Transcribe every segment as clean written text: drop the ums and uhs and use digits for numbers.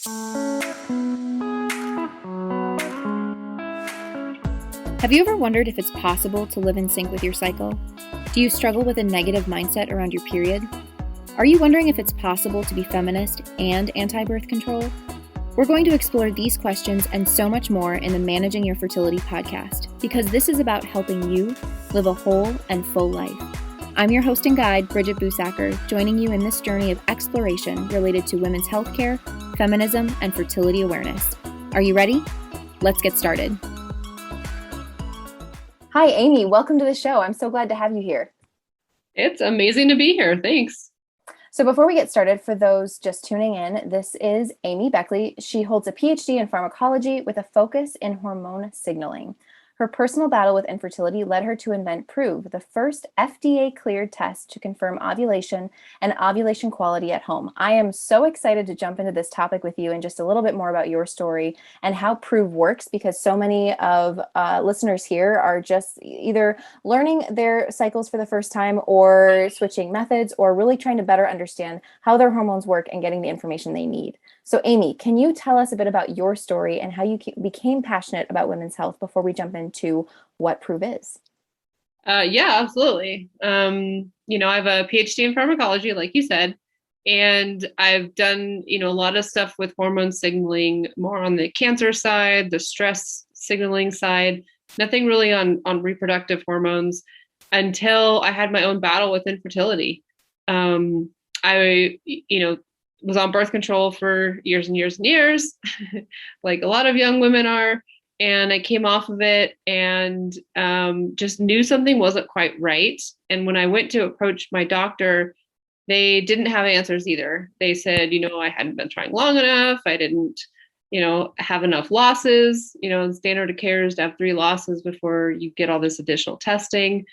Have you ever wondered if it's possible to live in sync with your cycle? Do you struggle with a negative mindset around your period? Are you wondering if it's possible to be feminist and anti-birth control? We're going to explore these questions and so much more in the Managing Your Fertility podcast, because this is about helping you live a whole and full life. I'm your host and guide, Bridget Busacker, joining you in this journey of exploration related to women's healthcare, feminism, and fertility awareness. Are you ready? Let's get started. Hi, Amy. Welcome to the show. I'm so glad to have you here. It's amazing to be here. Thanks. So before we get started, for those just tuning in, this is Amy Beckley. She holds a PhD in pharmacology with a focus in hormone signaling. Her personal battle with infertility led her to invent PROOV, the first FDA-cleared test to confirm ovulation and ovulation quality at home. I am so excited to jump into this topic with you and just a little bit more about your story and how PROOV works, because so many of listeners here are just either learning their cycles for the first time or switching methods or really trying to better understand how their hormones work and getting the information they need. So Amy, can you tell us a bit about your story and how you became passionate about women's health before we jump into what PROOV is? Yeah, absolutely. I have a PhD in pharmacology, like you said, and I've done, a lot of stuff with hormone signaling, more on the cancer side, the stress signaling side, nothing really on reproductive hormones until I had my own battle with infertility. I was on birth control for years and years and years, like a lot of young women are. And I came off of it and just knew something wasn't quite right. And when I went to approach my doctor, they didn't have answers either. They said, I hadn't been trying long enough. I didn't, have enough losses. The standard of care is to have 3 losses before you get all this additional testing.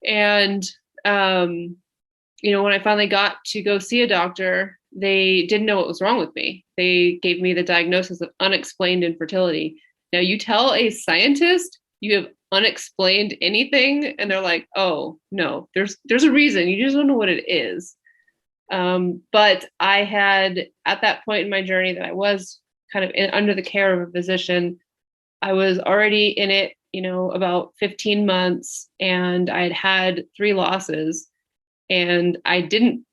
And, when I finally got to go see a doctor, they didn't know what was wrong with me. They gave me the diagnosis of unexplained infertility. Now, you tell a scientist you have unexplained anything, and they're like, "Oh no, there's a reason. You just don't know what it is." But I had, at that point in my journey, that I was kind of under the care of a physician. I was already in it, about 15 months, and I had 3 losses, and I didn't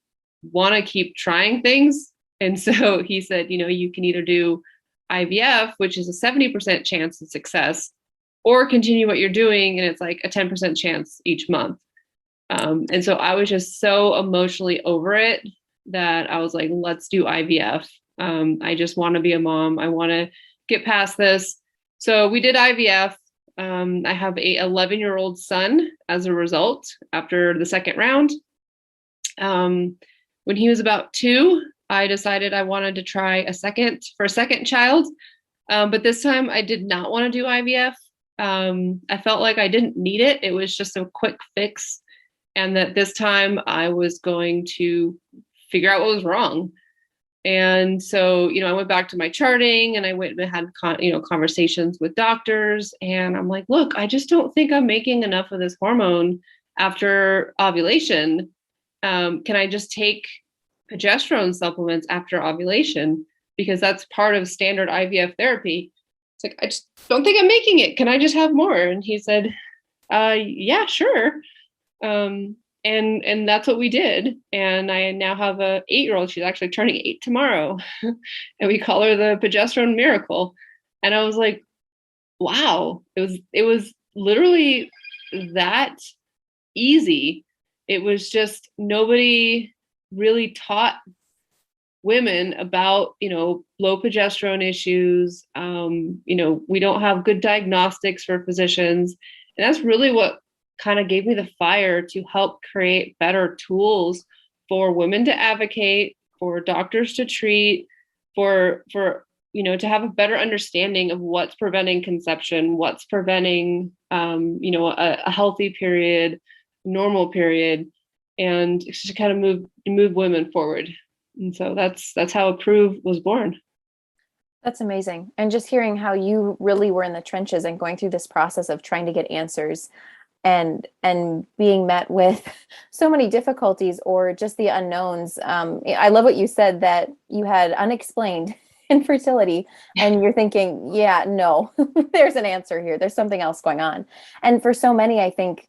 want to keep trying things. And so he said, you can either do IVF, which is a 70% chance of success, or continue what you're doing, and it's like a 10% chance each month. And so I was just so emotionally over it that I was like, let's do IVF. I just want to be a mom. I want to get past this. So we did IVF. I have a 11-year-old son as a result after the second round. When he was about 2, I decided I wanted to try a second child. But this time I did not want to do IVF. I felt like I didn't need it. It was just a quick fix. And that this time I was going to figure out what was wrong. And so, I went back to my charting and I went and had, conversations with doctors. And I'm like, look, I just don't think I'm making enough of this hormone after ovulation. Can I just take progesterone supplements after ovulation? Because that's part of standard IVF therapy. It's like, I just don't think I'm making it. Can I just have more? And he said, yeah, sure. And that's what we did. And I now have a 8-year-old. She's actually turning 8 tomorrow. And we call her the progesterone miracle. And I was like, wow, it was literally that easy. It was just, nobody really taught women about, low progesterone issues. We don't have good diagnostics for physicians. And that's really what kind of gave me the fire to help create better tools for women to advocate, for doctors to treat, for to have a better understanding of what's preventing conception, what's preventing, a healthy period, normal period, and to kind of move women forward. And so that's how PROOV was born. That's amazing. And just hearing how you really were in the trenches and going through this process of trying to get answers and being met with so many difficulties or just the unknowns. I love what you said, that you had unexplained infertility, and you're thinking, yeah, no, there's an answer here. There's something else going on. And for so many, I think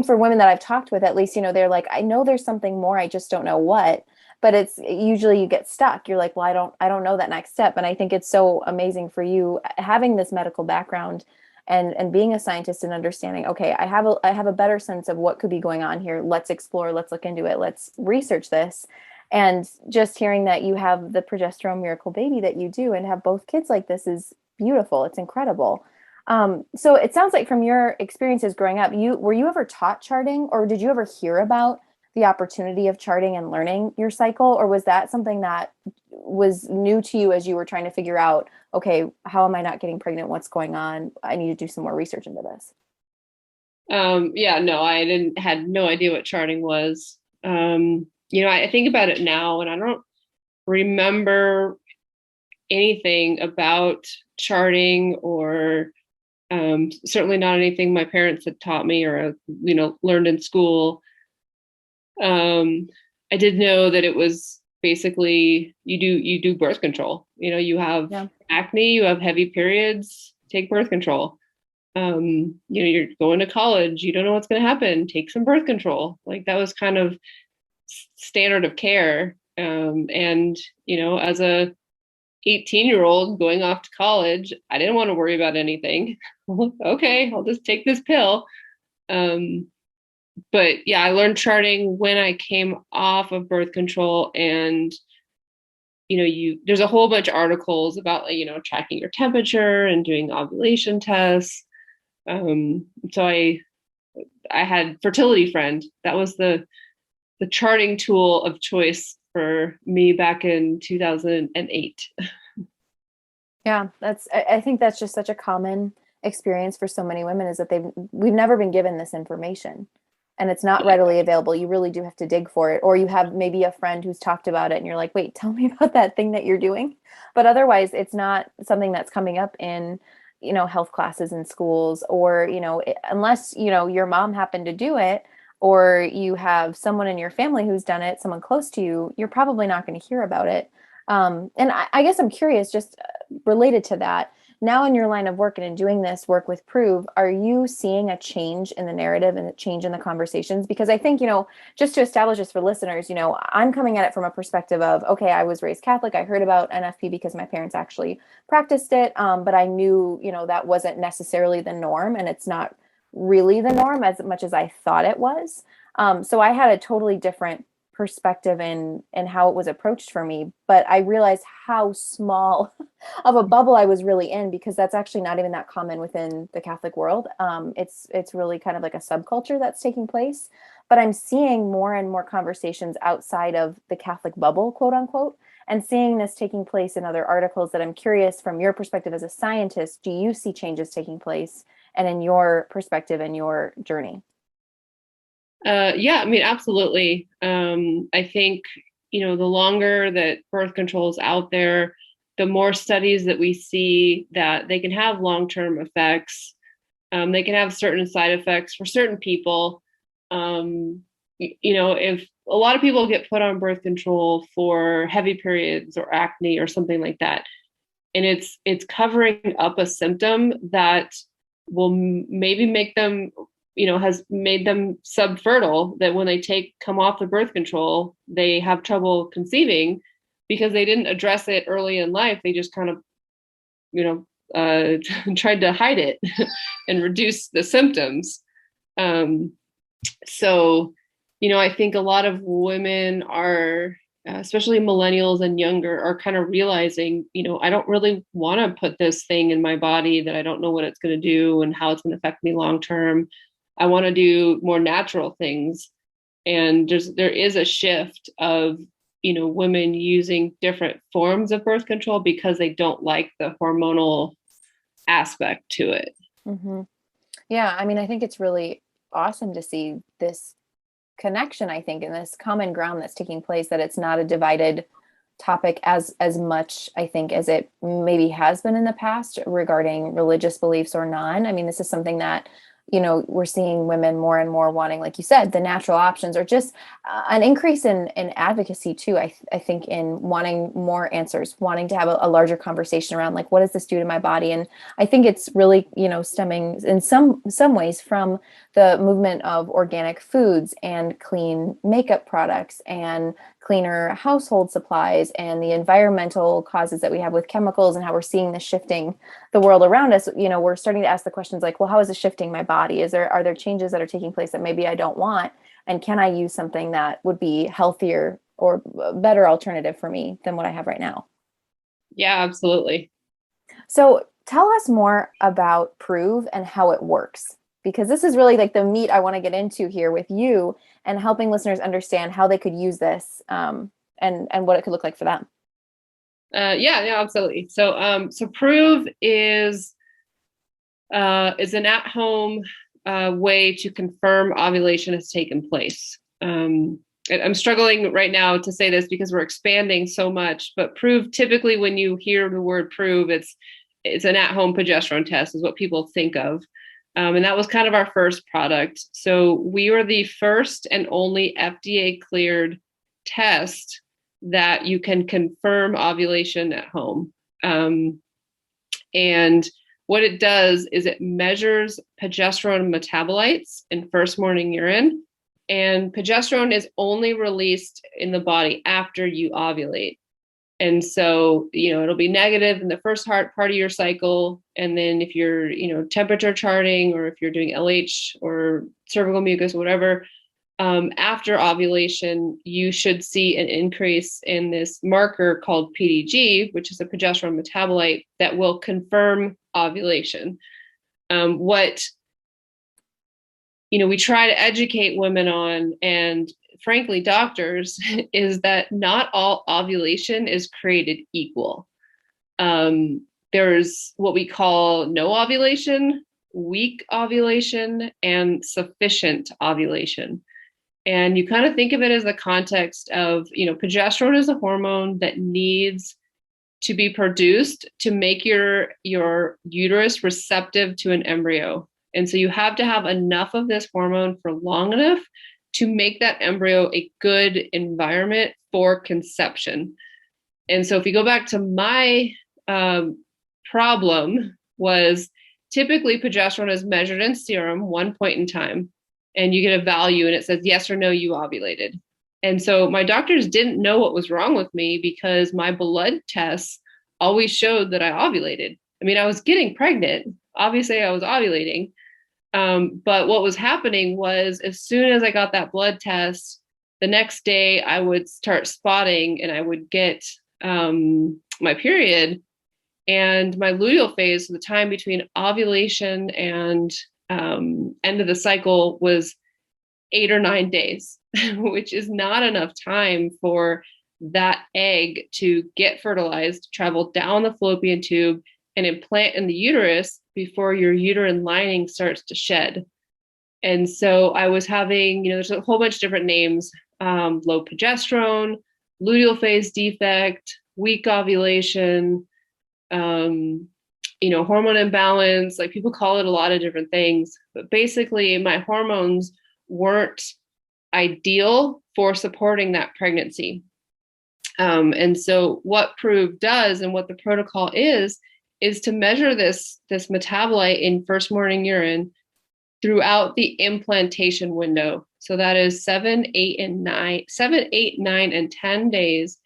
for women that I've talked with, at least, they're like, I know there's something more, I just don't know what. But it's usually you get stuck. You're like, well, I don't know that next step. And I think it's so amazing for you having this medical background and being a scientist and understanding, okay, I have a better sense of what could be going on here. Let's explore, let's look into it, let's research this. And just hearing that you have the progesterone miracle baby that you do and have both kids like this is beautiful. It's incredible. So it sounds like from your experiences growing up, were you ever taught charting, or did you ever hear about the opportunity of charting and learning your cycle, or was that something that was new to you as you were trying to figure out, okay, how am I not getting pregnant? What's going on? I need to do some more research into this. Yeah, no, had no idea what charting was. I think about it now and I don't remember anything about charting or certainly not anything my parents had taught me or, learned in school. I did know that it was basically you do birth control. You have Yeah. acne, you have heavy periods, take birth control. You're going to college, you don't know what's going to happen, take some birth control. Like that was kind of standard of care. And as a 18-year-old going off to college, I didn't want to worry about anything. Okay, I'll just take this pill. But yeah, I learned charting when I came off of birth control, and there's a whole bunch of articles about tracking your temperature and doing ovulation tests. So I had Fertility Friend. That was the charting tool of choice for me back in 2008. Yeah, I think that's just such a common experience for so many women, is that we've never been given this information and it's not readily available. You really do have to dig for it, or you have maybe a friend who's talked about it and you're like, wait, tell me about that thing that you're doing. But otherwise, it's not something that's coming up in, health classes in schools, or, unless, your mom happened to do it, or you have someone in your family who's done it, someone close to you, you're probably not going to hear about it. And I guess I'm curious, just related to that, now in your line of work and in doing this work with PROOV, are you seeing a change in the narrative and a change in the conversations? Because I think, just to establish this for listeners, I'm coming at it from a perspective of, okay, I was raised Catholic. I heard about NFP because my parents actually practiced it. But I knew, that wasn't necessarily the norm, and it's not really the norm as much as I thought it was. So I had a totally different perspective and how it was approached for me, but I realized how small of a bubble I was really in, because that's actually not even that common within the Catholic world. It's really kind of like a subculture that's taking place, but I'm seeing more and more conversations outside of the Catholic bubble, quote unquote, and seeing this taking place in other articles that I'm curious, from your perspective as a scientist, do you see changes taking place, and in your perspective and your journey? Yeah, I mean, absolutely. I think, the longer that birth control is out there, the more studies that we see that they can have long-term effects. They can have certain side effects for certain people. If a lot of people get put on birth control for heavy periods or acne or something like that, and it's covering up a symptom that will maybe make them, has made them subfertile, that when they come off the birth control, they have trouble conceiving because they didn't address it early in life. They just kind of, tried to hide it and reduce the symptoms. So, I think a lot of women are, especially millennials and younger, are kind of realizing, I don't really want to put this thing in my body that I don't know what it's going to do and how it's going to affect me long term. I want to do more natural things. And there is a shift of, women using different forms of birth control because they don't like the hormonal aspect to it. Mm-hmm. Yeah, I mean, I think it's really awesome to see this connection, I think, and this common ground that's taking place, that it's not a divided topic as much, I think, as it maybe has been in the past regarding religious beliefs or non. I mean, this is something that, we're seeing women more and more wanting, like you said, the natural options, or just an increase in advocacy too. I think in wanting more answers, wanting to have a larger conversation around like, what does this do to my body? And I think it's really, stemming in some ways from the movement of organic foods and clean makeup products and cleaner household supplies and the environmental causes that we have with chemicals, and how we're seeing this shifting the world around us. We're starting to ask the questions like, well, how is it shifting my body? Are there changes that are taking place that maybe I don't want? And can I use something that would be healthier or a better alternative for me than what I have right now? Yeah, absolutely. So tell us more about PROOV and how it works, because this is really like the meat I want to get into here with you, and helping listeners understand how they could use this, and what it could look like for them. Yeah, absolutely. So PROOV is an at-home way to confirm ovulation has taken place. I'm struggling right now to say this because we're expanding so much, but PROOV, typically when you hear the word PROOV, it's an at-home progesterone test is what people think of. And that was kind of our first product. So we were the first and only FDA cleared test that you can confirm ovulation at home. And what it does is it measures progesterone metabolites in first morning urine. And progesterone is only released in the body after you ovulate. And so, it'll be negative in the first part of your cycle. And then if you're, temperature charting, or if you're doing LH or cervical mucus, whatever, after ovulation, you should see an increase in this marker called PDG, which is a progesterone metabolite that will confirm ovulation. What we try to educate women on, and frankly, doctors, is that not all ovulation is created equal. There's what we call no ovulation, weak ovulation, and sufficient ovulation. And you kind of think of it as the context of, progesterone is a hormone that needs to be produced to make your uterus receptive to an embryo. And so you have to have enough of this hormone for long enough to make that embryo a good environment for conception. And so if you go back to my problem, was typically progesterone is measured in serum one point in time, and you get a value and it says yes or no, you ovulated. And so my doctors didn't know what was wrong with me because my blood tests always showed that I ovulated. I mean, I was getting pregnant. Obviously, I was ovulating. But what was happening was, as soon as I got that blood test, the next day I would start spotting and I would get my period. And my luteal phase, so the time between ovulation and end of the cycle, was 8 or 9 days, which is not enough time for that egg to get fertilized, travel down the fallopian tube, and implant in the uterus before your uterine lining starts to shed. And so I was having, there's a whole bunch of different names, low progesterone, luteal phase defect, weak ovulation, hormone imbalance. Like, people call it a lot of different things, but basically my hormones weren't ideal for supporting that pregnancy. And so what PROOV does, and what the protocol is to measure this metabolite in first morning urine throughout the implantation window. So that is 7, 8, 9, and 10 days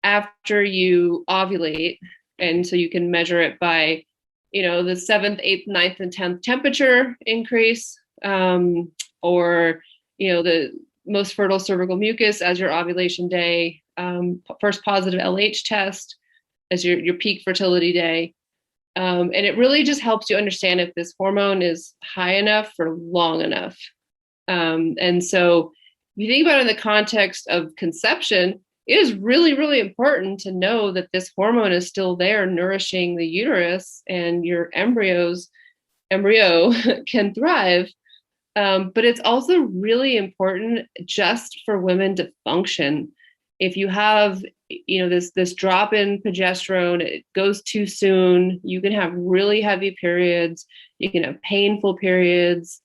after you ovulate. And so you can measure it by, the 7th, 8th, 9th, and 10th temperature increase, or, the most fertile cervical mucus as your ovulation day, first positive LH test as your peak fertility day. And it really just helps you understand if this hormone is high enough for long enough. And so if you think about it in the context of conception, it is really, really important to know that this hormone is still there nourishing the uterus, and your embryo can thrive. But it's also really important just for women to function. If you have, this drop in progesterone, it goes too soon. You can have really heavy periods. You can have painful periods.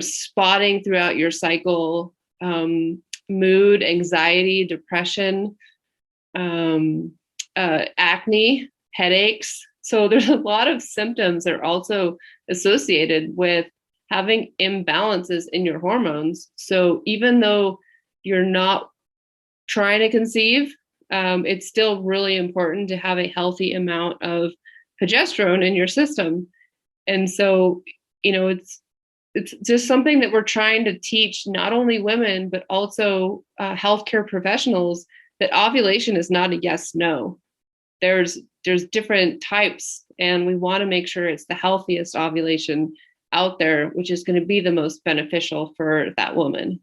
Spotting throughout your cycle, mood, anxiety, depression, acne, headaches. So there's a lot of symptoms that are also associated with having imbalances in your hormones. So even though you're not trying to conceive, it's still really important to have a healthy amount of progesterone in your system. And so, it's just something that we're trying to teach not only women, but also healthcare professionals, that ovulation is not a yes, no. There's different types, and we want to make sure it's the healthiest ovulation out there, which is going to be the most beneficial for that woman.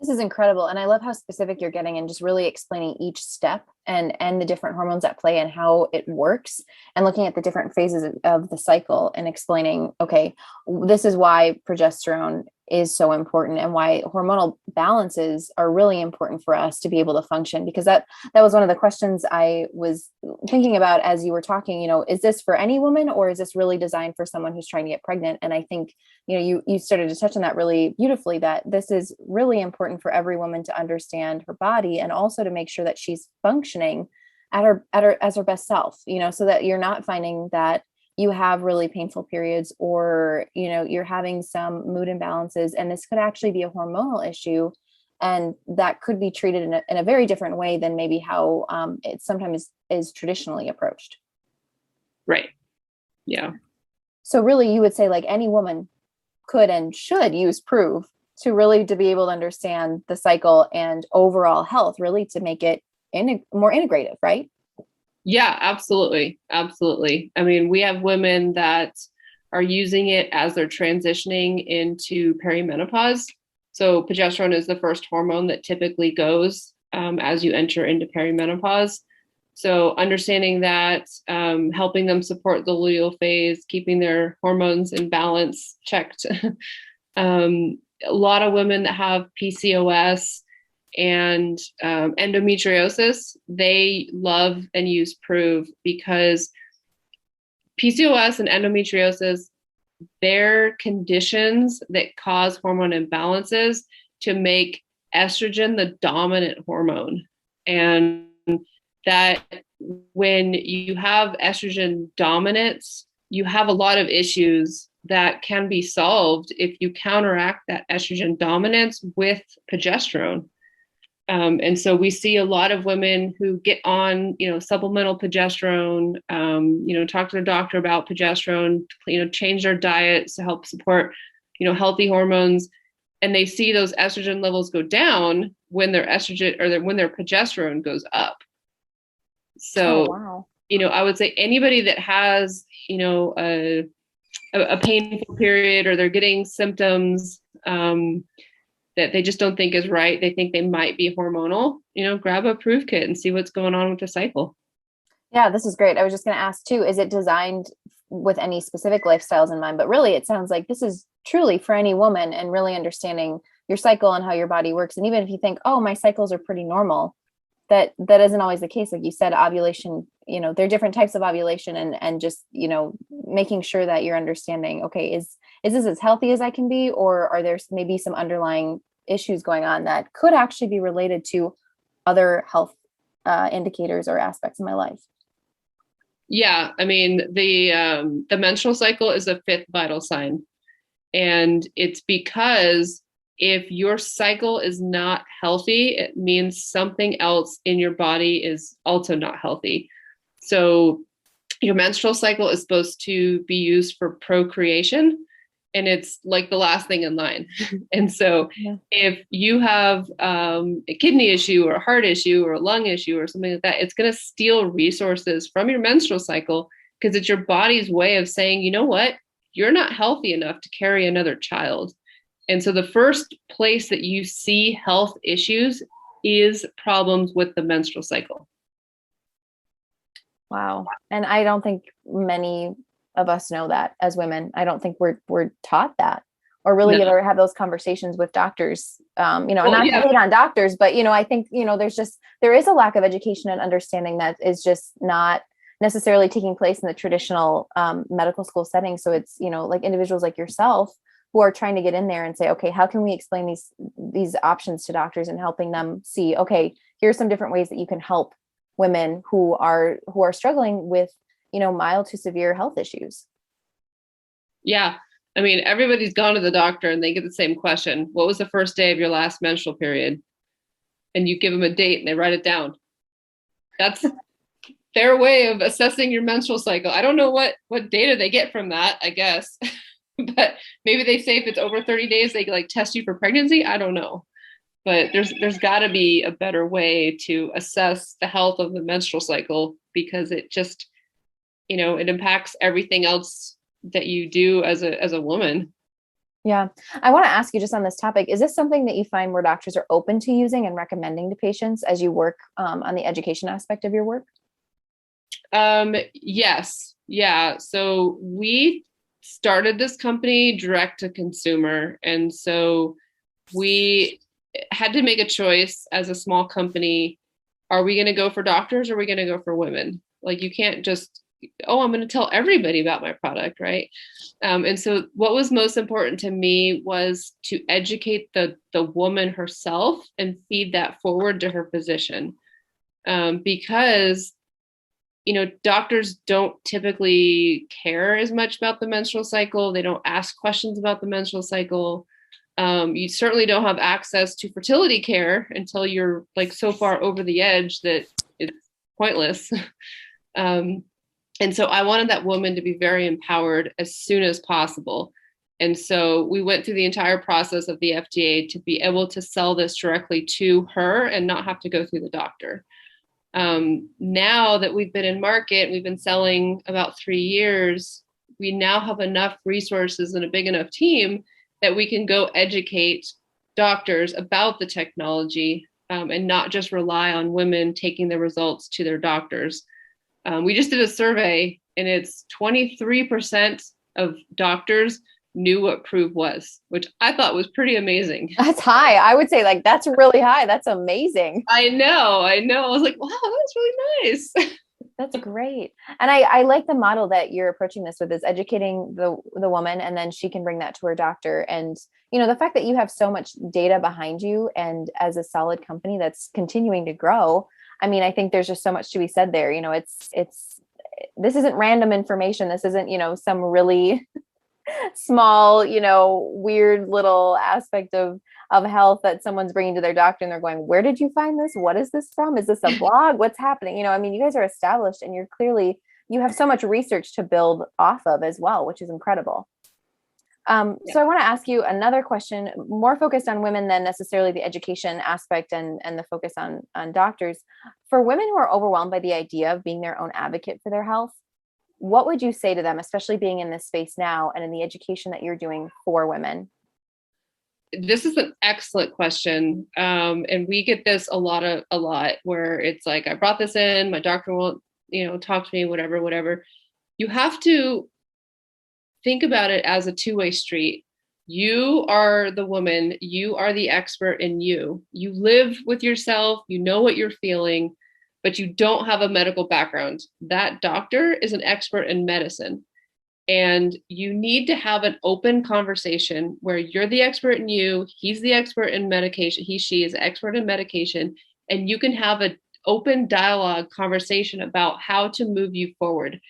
This is incredible. And I love how specific you're getting and just really explaining each step and the different hormones at play and how it works, and looking at the different phases of the cycle and explaining, okay, this is why progesterone is so important and why hormonal balances are really important for us to be able to function. Because that was one of the questions I was thinking about as you were talking, is this for any woman, or is this really designed for someone who's trying to get pregnant? And I think, you started to touch on that really beautifully, that this is really important for every woman to understand her body, and also to make sure that she's functioning at her as her best self, so that you're not finding that you have really painful periods, or you're having some mood imbalances, and this could actually be a hormonal issue, and that could be treated in a very different way than maybe how it sometimes is traditionally approached. Right. Yeah. So really, you would say like any woman could and should use PROOV to be able to understand the cycle and overall health, really to make it more integrative, right? Yeah, absolutely. Absolutely. I mean, we have women that are using it as they're transitioning into perimenopause. So progesterone is the first hormone that typically goes as you enter into perimenopause. So understanding that, helping them support the luteal phase, keeping their hormones in balance checked. A lot of women that have PCOS and endometriosis, they love and use PROOV, because PCOS and endometriosis, they're conditions that cause hormone imbalances to make estrogen the dominant hormone. And that when you have estrogen dominance, you have a lot of issues that can be solved if you counteract that estrogen dominance with progesterone. And so we see a lot of women who get on, supplemental progesterone, talk to their doctor about progesterone, change their diets to help support, healthy hormones. And they see those estrogen levels go down when their estrogen when their progesterone goes up. So, wow. I would say anybody that has, a painful period, or they're getting symptoms that they just don't think is right, they think they might be hormonal, grab a PROOV kit and see what's going on with the cycle. Yeah, this is great. I was just going to ask too, is it designed with any specific lifestyles in mind? But really, it sounds like this is truly for any woman, and really understanding your cycle and how your body works. And even if you think, oh, my cycles are pretty normal, that isn't always the case. Like you said, ovulation, there are different types of ovulation, and just, making sure that you're understanding, okay, is this as healthy as I can be, or are there maybe some underlying issues going on that could actually be related to other health indicators or aspects of my life? Yeah, I mean, the menstrual cycle is a fifth vital sign, and it's because if your cycle is not healthy, it means something else in your body is also not healthy. So your menstrual cycle is supposed to be used for procreation, and it's like the last thing in line. And so if you have a kidney issue or a heart issue or a lung issue or something like that, it's going to steal resources from your menstrual cycle, because it's your body's way of saying, you know what, you're not healthy enough to carry another child. And so the first place that you see health issues is problems with the menstrual cycle. Wow. And I don't think many of us know that as women. I don't think we're taught that. or really No. ever have those conversations with doctors. Well, Not to yeah. hate on doctors, but, I think, there is a lack of education and understanding that is just not necessarily taking place in the traditional medical school setting. So it's, like individuals like yourself who are trying to get in there and say, okay, how can we explain these options to doctors, and helping them see, okay, here's some different ways that you can help women who are struggling with, mild to severe health issues. Yeah. I mean, everybody's gone to the doctor and they get the same question. What was the first day of your last menstrual period? And you give them a date and they write it down. That's their way of assessing your menstrual cycle. I don't know what data they get from that, I guess. But maybe they say if it's over 30 days, they like test you for pregnancy. I don't know. But there's got to be a better way to assess the health of the menstrual cycle, because it just, it impacts everything else that you do as a woman. Yeah. I want to ask you just on this topic, is this something that you find where doctors are open to using and recommending to patients as you work on the education aspect of your work? Yes. Yeah. So we started this company direct to consumer. And so we had to make a choice as a small company. Are we going to go for doctors, or are we going to go for women? Like, you can't just, oh, I'm going to tell everybody about my product, right? And so what was most important to me was to educate the woman herself and feed that forward to her physician. Because doctors don't typically care as much about the menstrual cycle. They don't ask questions about the menstrual cycle. You certainly don't have access to fertility care until you're like so far over the edge that it's pointless. And so I wanted that woman to be very empowered as soon as possible. And so we went through the entire process of the FDA to be able to sell this directly to her and not have to go through the doctor. Now that we've been in market, we've been selling about 3 years, we now have enough resources and a big enough team that we can go educate doctors about the technology, and not just rely on women taking the results to their doctors. We just did a survey, and it's 23% of doctors knew what PROOV was, which I thought was pretty amazing. That's high. I would say like that's really high. That's amazing. I know. I was like, wow, that's really nice. That's great. And I like the model that you're approaching this with, is educating the woman, and then she can bring that to her doctor. And, the fact that you have so much data behind you, and as a solid company that's continuing to grow, I mean, I think there's just so much to be said there. This isn't random information. This isn't, some really small, weird little aspect of health that someone's bringing to their doctor, and they're going, where did you find this? What is this from? Is this a blog? What's happening? I mean, you guys are established, and you have so much research to build off of as well, which is incredible. So I want to ask you another question, more focused on women than necessarily the education aspect and the focus on doctors. For women who are overwhelmed by the idea of being their own advocate for their health, what would you say to them, especially being in this space now and in the education that you're doing for women? This is an excellent question. And we get this a lot where it's like, I brought this in, my doctor won't, talk to me, whatever. You have to think about it as a two-way street. You are the woman, you are the expert in you. You live with yourself, you know what you're feeling, but you don't have a medical background. That doctor is an expert in medicine. And you need to have an open conversation where you're the expert in you, he's the expert in medication, she is expert in medication, and you can have an open dialogue conversation about how to move you forward.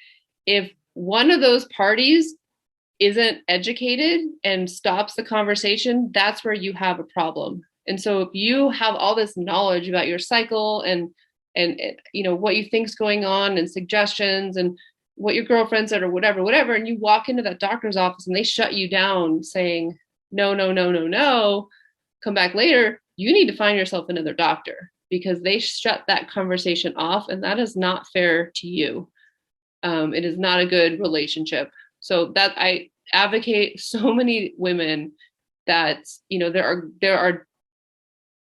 If one of those parties isn't educated and stops the conversation, that's where you have a problem. And so if you have all this knowledge about your cycle and what you think's going on and suggestions and what your girlfriend said or whatever, and you walk into that doctor's office and they shut you down saying, no, no, no, no, no, come back later, you need to find yourself another doctor, because they shut that conversation off, and that is not fair to you. It is not a good relationship. So that I advocate so many women that,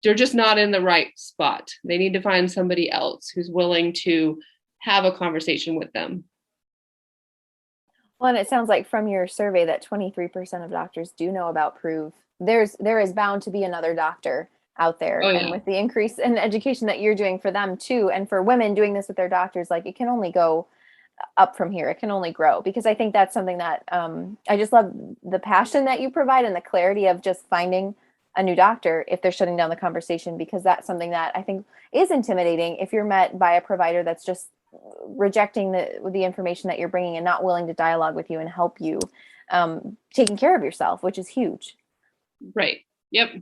they're just not in the right spot. They need to find somebody else who's willing to have a conversation with them. Well, and it sounds like from your survey that 23% of doctors do know about PROOV. There is bound to be another doctor out there. Oh And yeah. with the increase in education that you're doing for them too, and for women doing this with their doctors, like it can only go up from here. It can only grow, because I think that's something that I just love the passion that you provide and the clarity of just finding a new doctor if they're shutting down the conversation, because that's something that I think is intimidating if you're met by a provider that's just rejecting the information that you're bringing and not willing to dialogue with you and help you taking care of yourself, which is huge. Right. Yep.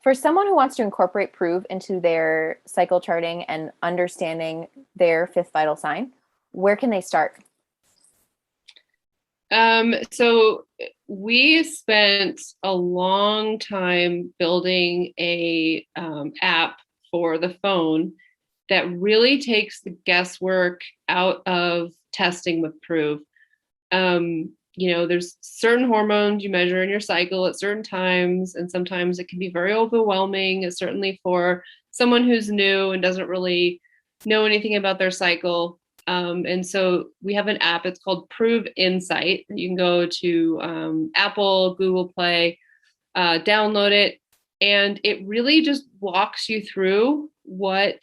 For someone who wants to incorporate PROOV into their cycle charting and understanding their fifth vital sign, where can they start? So we spent a long time building a app for the phone that really takes the guesswork out of testing with PROOV. There's certain hormones you measure in your cycle at certain times, and sometimes it can be very overwhelming, certainly for someone who's new and doesn't really know anything about their cycle. And so we have an app, it's called PROOV Insight. You can go to Apple, Google Play, download it, and it really just walks you through when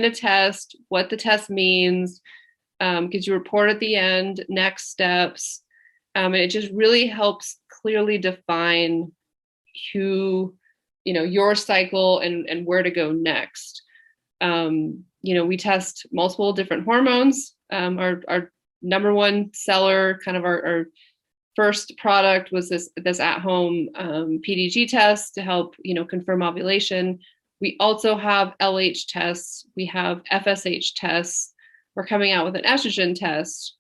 to test, what the test means, gives you a report at the end, next steps. And it just really helps clearly define your cycle and where to go next. We test multiple different hormones. Our number one seller, kind of our first product, was this at-home PDG test to help confirm ovulation. We also have LH tests. We have FSH tests. We're coming out with an estrogen test.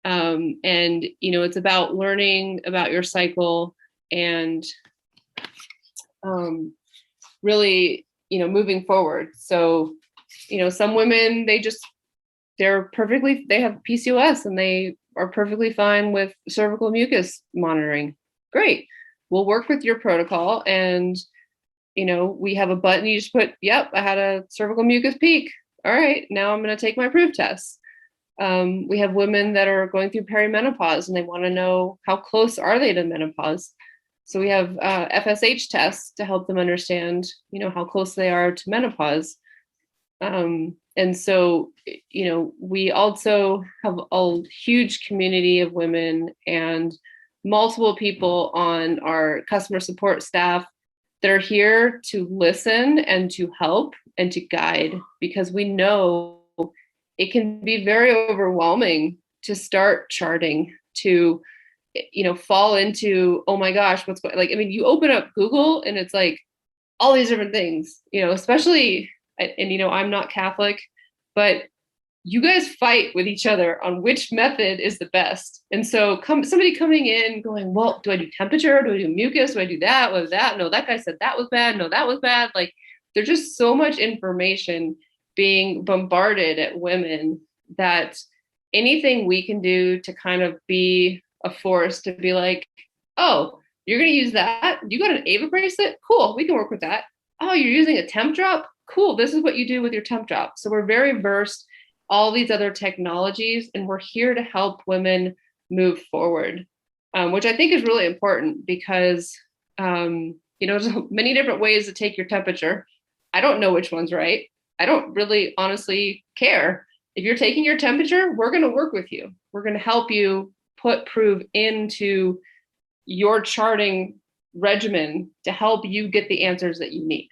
And it's about learning about your cycle and really moving forward. So some women, they have PCOS and they are perfectly fine with cervical mucus monitoring. Great. We'll work with your protocol, and we have a button you just put, yep, I had a cervical mucus peak. All right, now I'm going to take my PROOV test. We have women that are going through perimenopause and they want to know how close are they to menopause. So we have FSH tests to help them understand, how close they are to menopause. And so, we also have a huge community of women and multiple people on our customer support staff that are here to listen and to help and to guide, because we know it can be very overwhelming to start charting, to fall into, oh my gosh, what's going, like, I mean, you open up Google and it's like all these different things, especially, and I'm not Catholic, but you guys fight with each other on which method is the best. And so somebody coming in going, well, do I do temperature? Do I do mucus? Do I do that? What was that? No, that guy said that was bad. No, that was bad. Like, there's just so much information being bombarded at women that anything we can do to kind of be a force to be like, oh, you're going to use that? You got an Ava bracelet? Cool. We can work with that. Oh, you're using a temp drop? Cool. This is what you do with your temp drop. So we're very versed all these other technologies, and we're here to help women move forward, which I think is really important because, there's many different ways to take your temperature. I don't know which one's right. I don't really honestly care. If you're taking your temperature, we're going to work with you. We're going to help you put PROOV into your charting regimen to help you get the answers that you need.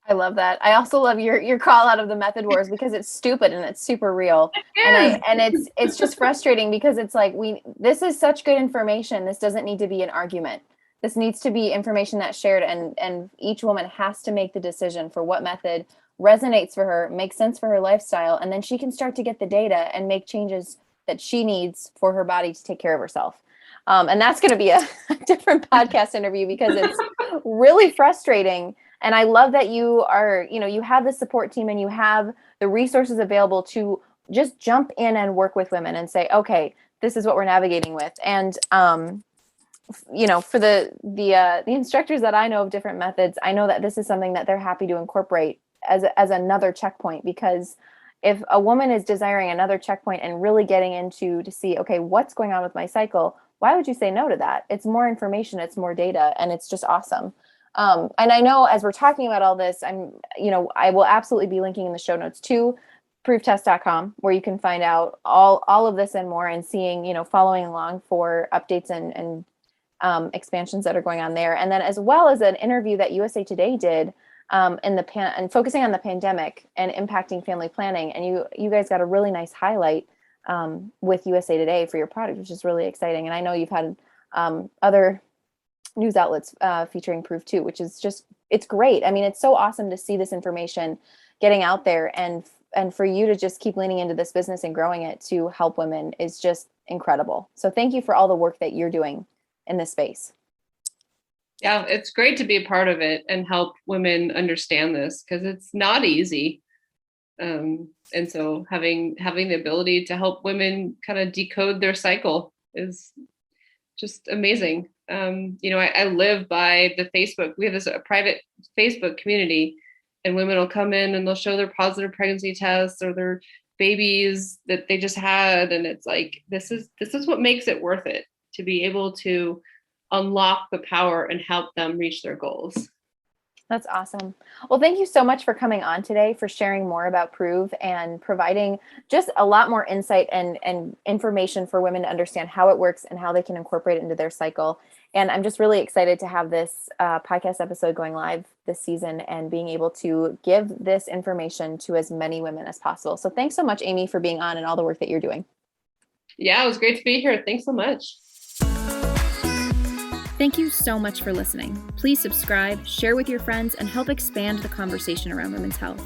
I love that. I also love your call out of the method wars, because it's stupid and it's super real. And it's just frustrating because it's like, this is such good information. This doesn't need to be an argument. This needs to be information that's shared, and each woman has to make the decision for what method resonates for her, makes sense for her lifestyle, and then she can start to get the data and make changes that she needs for her body to take care of herself. And that's going to be a different podcast interview, because it's really frustrating. And I love that you have the support team and you have the resources available to just jump in and work with women and say, okay, this is what we're navigating with. And, for the instructors that I know of different methods, I know that this is something that they're happy to incorporate as another checkpoint, because if a woman is desiring another checkpoint and really getting into to see, okay, what's going on with my cycle, why would you say no to that? It's more information, it's more data, and it's just awesome. And I know as we're talking about all this, I will absolutely be linking in the show notes to PROOVtest.com, where you can find out all of this and more, and seeing, following along for updates and expansions that are going on there. And then as well as an interview that USA Today did and focusing on the pandemic and impacting family planning. And you guys got a really nice highlight with USA Today for your product, which is really exciting. And I know you've had other news outlets featuring PROOV too, which is it's great. I mean, it's so awesome to see this information getting out there, and for you to just keep leaning into this business and growing it to help women is just incredible. So thank you for all the work that you're doing in this space. Yeah, it's great to be a part of it and help women understand this, because it's not easy. And so having the ability to help women kind of decode their cycle is just amazing. I live by the Facebook. We have a private Facebook community, and women will come in and they'll show their positive pregnancy tests or their babies that they just had. And it's like, this is what makes it worth it, to be able to unlock the power and help them reach their goals. That's awesome. Well, thank you so much for coming on today, for sharing more about PROOV and providing just a lot more insight and information for women to understand how it works and how they can incorporate it into their cycle. And I'm just really excited to have this podcast episode going live this season and being able to give this information to as many women as possible. So thanks so much, Amy, for being on and all the work that you're doing. Yeah, it was great to be here. Thanks so much. Thank you so much for listening. Please subscribe, share with your friends, and help expand the conversation around women's health.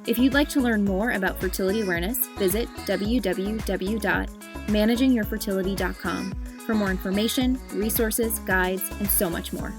If you'd like to learn more about fertility awareness, visit www.managingyourfertility.com for more information, resources, guides, and so much more.